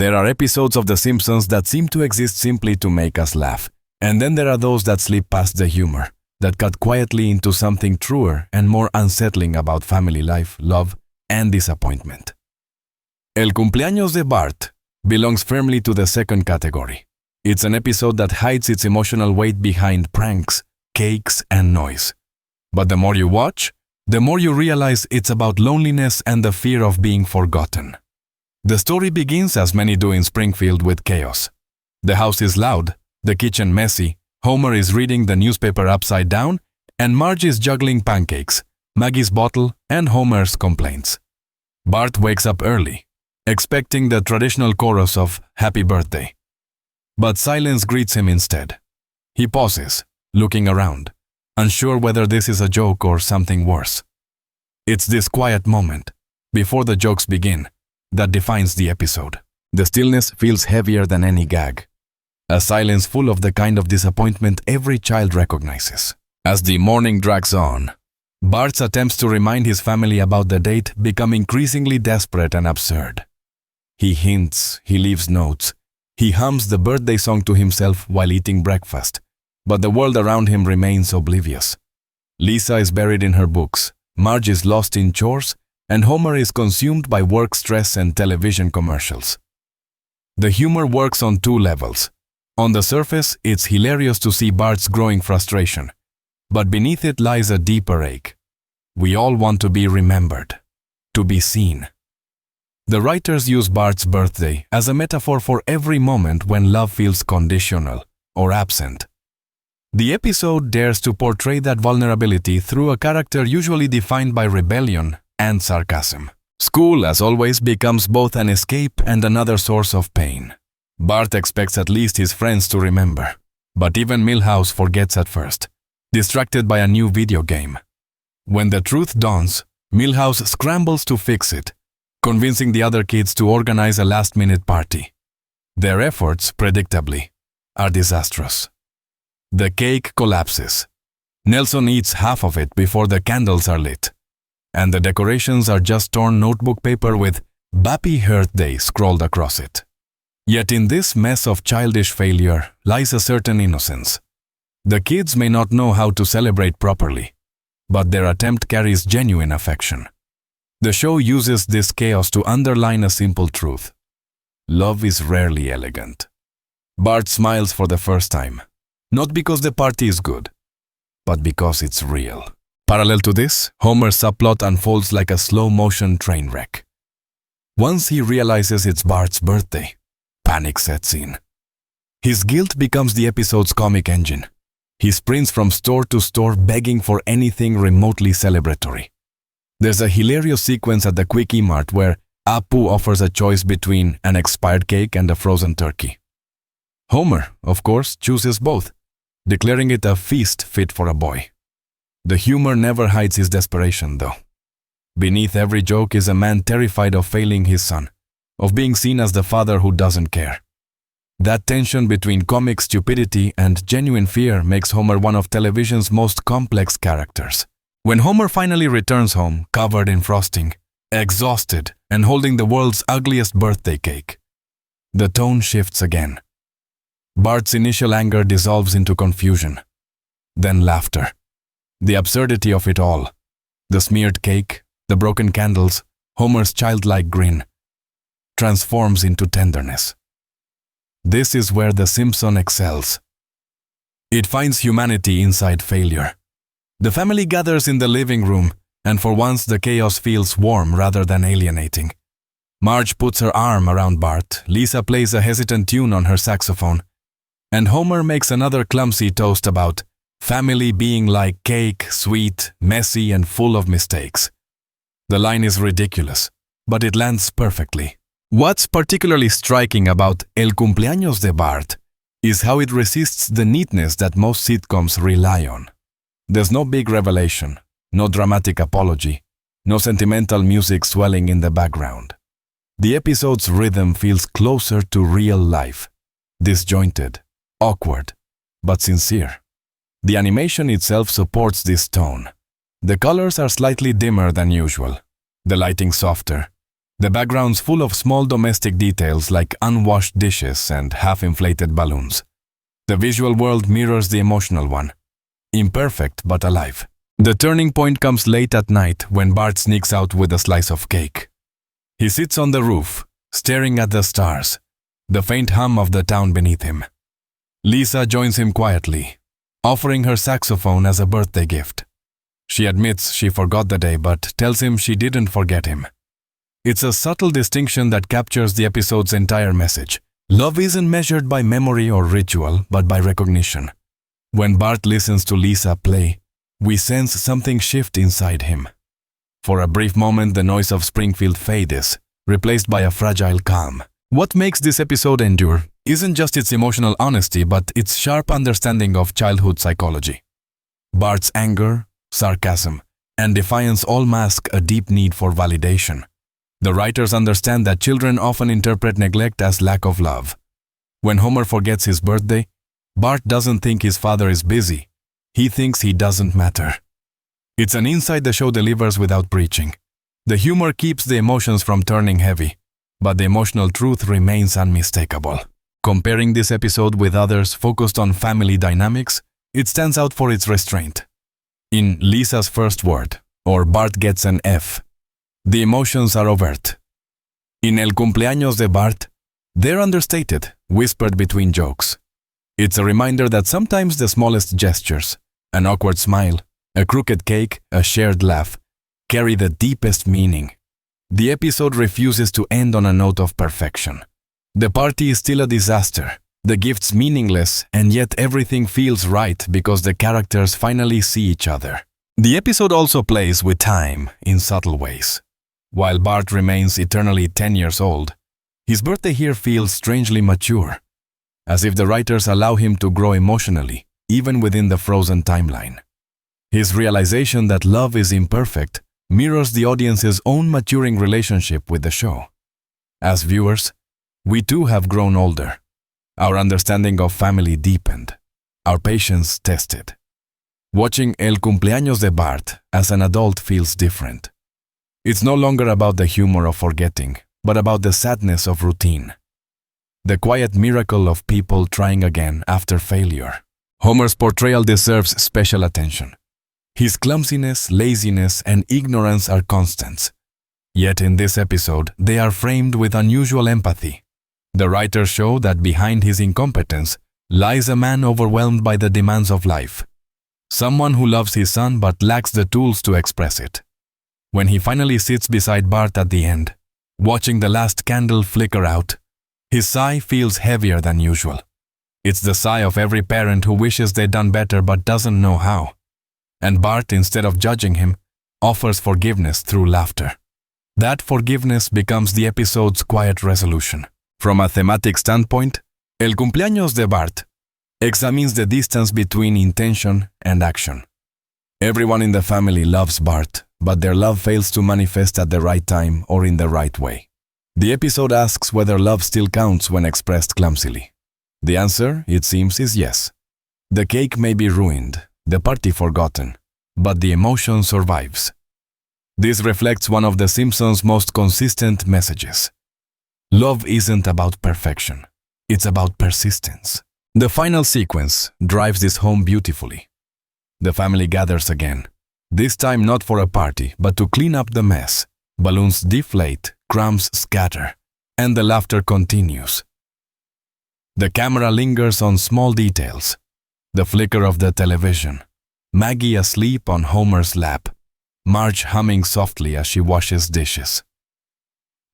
There are episodes of The Simpsons that seem to exist simply to make us laugh. And then there are those that slip past the humor, that cut quietly into something truer and more unsettling about family life, love, and disappointment. El cumpleaños de Bart belongs firmly to the second category. It's an episode that hides its emotional weight behind pranks, cakes, and noise. But the more you watch, the more you realize it's about loneliness and the fear of being forgotten. The story begins, as many do in Springfield, with chaos. The house is loud, the kitchen messy, Homer is reading the newspaper upside down, and Marge is juggling pancakes, Maggie's bottle, and Homer's complaints. Bart wakes up early, expecting the traditional chorus of Happy Birthday. But silence greets him instead. He pauses, looking around, unsure whether this is a joke or something worse. It's this quiet moment, before the jokes begin, that defines the episode. The stillness feels heavier than any gag. A silence full of the kind of disappointment every child recognizes. As the morning drags on, Bart's attempts to remind his family about the date become increasingly desperate and absurd. He hints, he leaves notes, he hums the birthday song to himself while eating breakfast, but the world around him remains oblivious. Lisa is buried in her books, Marge is lost in chores, and Homer is consumed by work stress and television commercials. The humor works on two levels. On the surface, it's hilarious to see Bart's growing frustration, but beneath it lies a deeper ache. We all want to be remembered, to be seen. The writers use Bart's birthday as a metaphor for every moment when love feels conditional or absent. The episode dares to portray that vulnerability through a character usually defined by rebellion and sarcasm. School, as always, becomes both an escape and another source of pain. Bart expects at least his friends to remember, but even Milhouse forgets at first, distracted by a new video game. When the truth dawns, Milhouse scrambles to fix it, convincing the other kids to organize a last-minute party. Their efforts, predictably, are disastrous. The cake collapses. Nelson eats half of it before the candles are lit, and the decorations are just torn notebook paper with "Happy Birthday" scrawled across it. Yet in this mess of childish failure lies a certain innocence. The kids may not know how to celebrate properly, but their attempt carries genuine affection. The show uses this chaos to underline a simple truth. Love is rarely elegant. Bart smiles for the first time, not because the party is good, but because it's real. Parallel to this, Homer's subplot unfolds like a slow-motion train wreck. Once he realizes it's Bart's birthday, panic sets in. His guilt becomes the episode's comic engine. He sprints from store to store begging for anything remotely celebratory. There's a hilarious sequence at the Quickie Mart where Apu offers a choice between an expired cake and a frozen turkey. Homer, of course, chooses both, declaring it a feast fit for a boy. The humor never hides his desperation, though. Beneath every joke is a man terrified of failing his son, of being seen as the father who doesn't care. That tension between comic stupidity and genuine fear makes Homer one of television's most complex characters. When Homer finally returns home, covered in frosting, exhausted, and holding the world's ugliest birthday cake, the tone shifts again. Bart's initial anger dissolves into confusion, then laughter. The absurdity of it all, the smeared cake, the broken candles, Homer's childlike grin, transforms into tenderness. This is where The Simpsons excels. It finds humanity inside failure. The family gathers in the living room, and for once the chaos feels warm rather than alienating. Marge puts her arm around Bart, Lisa plays a hesitant tune on her saxophone, and Homer makes another clumsy toast about family being like cake, sweet, messy, and full of mistakes. The line is ridiculous, but it lands perfectly. What's particularly striking about El cumpleaños de Bart is how it resists the neatness that most sitcoms rely on. There's no big revelation, no dramatic apology, no sentimental music swelling in the background. The episode's rhythm feels closer to real life, disjointed, awkward, but sincere. The animation itself supports this tone. The colors are slightly dimmer than usual, the lighting softer, The background's full of small domestic details like unwashed dishes and half-inflated balloons. The visual world mirrors the emotional one, imperfect but alive. The turning point comes late at night when Bart sneaks out with a slice of cake. He sits on the roof, staring at the stars, the faint hum of the town beneath him. Lisa joins him quietly, offering her saxophone as a birthday gift. She admits she forgot the day but tells him she didn't forget him. It's a subtle distinction that captures the episode's entire message. Love isn't measured by memory or ritual, but by recognition. When Bart listens to Lisa play, we sense something shift inside him. For a brief moment, the noise of Springfield fades, replaced by a fragile calm. What makes this episode endure isn't just its emotional honesty, but its sharp understanding of childhood psychology. Bart's anger, sarcasm, and defiance all mask a deep need for validation. The writers understand that children often interpret neglect as lack of love. When Homer forgets his birthday, Bart doesn't think his father is busy. He thinks he doesn't matter. It's an insight the show delivers without preaching. The humor keeps the emotions from turning heavy, but the emotional truth remains unmistakable. Comparing this episode with others focused on family dynamics, it stands out for its restraint. In Lisa's first word, or Bart gets an F, the emotions are overt. In El cumpleaños de Bart, they're understated, whispered between jokes. It's a reminder that sometimes the smallest gestures, an awkward smile, a crooked cake, a shared laugh, carry the deepest meaning. The episode refuses to end on a note of perfection. The party is still a disaster, the gifts meaningless, and yet everything feels right because the characters finally see each other. The episode also plays with time in subtle ways. While Bart remains eternally 10 years old, his birthday here feels strangely mature, as if the writers allow him to grow emotionally, even within the frozen timeline. His realization that love is imperfect mirrors the audience's own maturing relationship with the show. As viewers, we too have grown older. Our understanding of family deepened, our patience tested. Watching El cumpleaños de Bart as an adult feels different. It's no longer about the humor of forgetting, but about the sadness of routine. The quiet miracle of people trying again after failure. Homer's portrayal deserves special attention. His clumsiness, laziness, and ignorance are constants. Yet in this episode, they are framed with unusual empathy. The writers show that behind his incompetence lies a man overwhelmed by the demands of life. Someone who loves his son but lacks the tools to express it. When he finally sits beside Bart at the end, watching the last candle flicker out, his sigh feels heavier than usual. It's the sigh of every parent who wishes they'd done better but doesn't know how. And Bart, instead of judging him, offers forgiveness through laughter. That forgiveness becomes the episode's quiet resolution. From a thematic standpoint, El cumpleaños de Bart examines the distance between intention and action. Everyone in the family loves Bart, but their love fails to manifest at the right time or in the right way. The episode asks whether love still counts when expressed clumsily. The answer, it seems, is yes. The cake may be ruined, the party forgotten, but the emotion survives. This reflects one of The Simpsons' most consistent messages. Love isn't about perfection, it's about persistence. The final sequence drives this home beautifully. The family gathers again, this time not for a party, but to clean up the mess. Balloons deflate, crumbs scatter, and the laughter continues. The camera lingers on small details. The flicker of the television, Maggie asleep on Homer's lap, Marge humming softly as she washes dishes.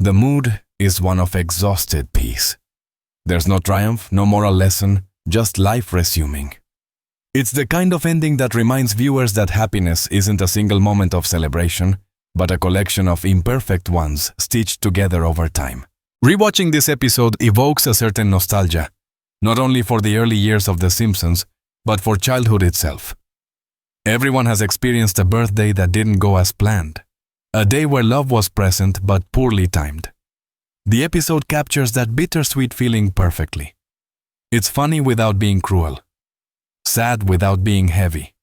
The mood is one of exhausted peace. There's no triumph, no moral lesson, just life resuming. It's the kind of ending that reminds viewers that happiness isn't a single moment of celebration, but a collection of imperfect ones stitched together over time. Rewatching this episode evokes a certain nostalgia, not only for the early years of The Simpsons, but for childhood itself. Everyone has experienced a birthday that didn't go as planned, a day where love was present but poorly timed. The episode captures that bittersweet feeling perfectly. It's funny without being cruel, sad without being heavy.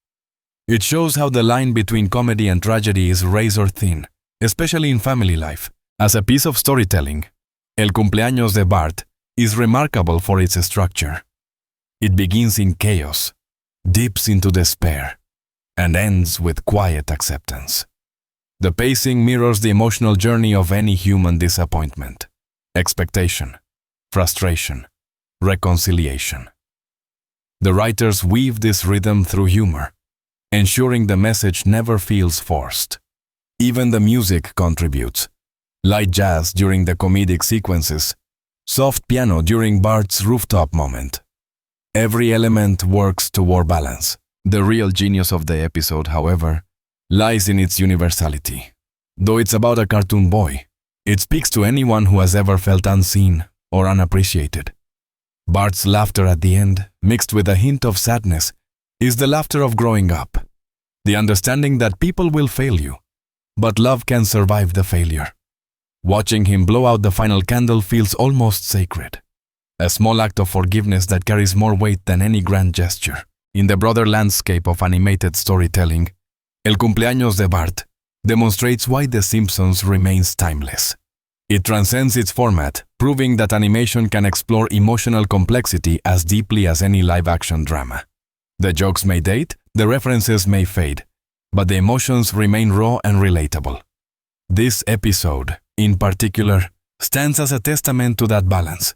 It shows how the line between comedy and tragedy is razor thin, especially in family life. As a piece of storytelling, 𝖫𝖨𝖮 REVISAR is remarkable for its structure. It begins in chaos, dips into despair, and ends with quiet acceptance. The pacing mirrors the emotional journey of any human disappointment, expectation, frustration, reconciliation. The writers weave this rhythm through humor, ensuring the message never feels forced. Even the music contributes. Light jazz during the comedic sequences, soft piano during Bart's rooftop moment. Every element works toward balance. The real genius of the episode, however, lies in its universality. Though it's about a cartoon boy, it speaks to anyone who has ever felt unseen or unappreciated. Bart's laughter at the end, mixed with a hint of sadness, is the laughter of growing up. The understanding that people will fail you, but love can survive the failure. Watching him blow out the final candle feels almost sacred. A small act of forgiveness that carries more weight than any grand gesture. In the broader landscape of animated storytelling, 𝖫𝖨𝖮𝖮 REVISAR demonstrates why The Simpsons remains timeless. It transcends its format, proving that animation can explore emotional complexity as deeply as any live-action drama. The jokes may date, the references may fade, but the emotions remain raw and relatable. This episode, in particular, stands as a testament to that balance.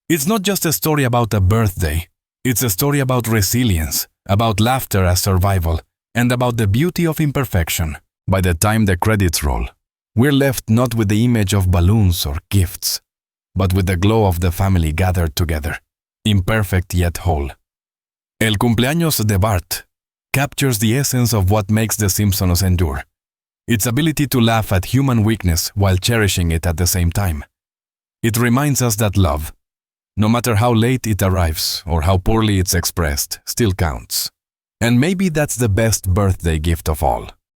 It's not just a story about a birthday, it's a story about resilience, about laughter as survival, and about the beauty of imperfection. By the time the credits roll, we're left not with the image of balloons or gifts, but with the glow of the family gathered together, imperfect yet whole. 𝖫𝖨𝖮𝖮 REVISAR captures the essence of what makes The Simpsons endure. Its ability to laugh at human weakness while cherishing it at the same time. It reminds us that love, no matter how late it arrives or how poorly it's expressed, still counts. And maybe that's the best birthday gift of all.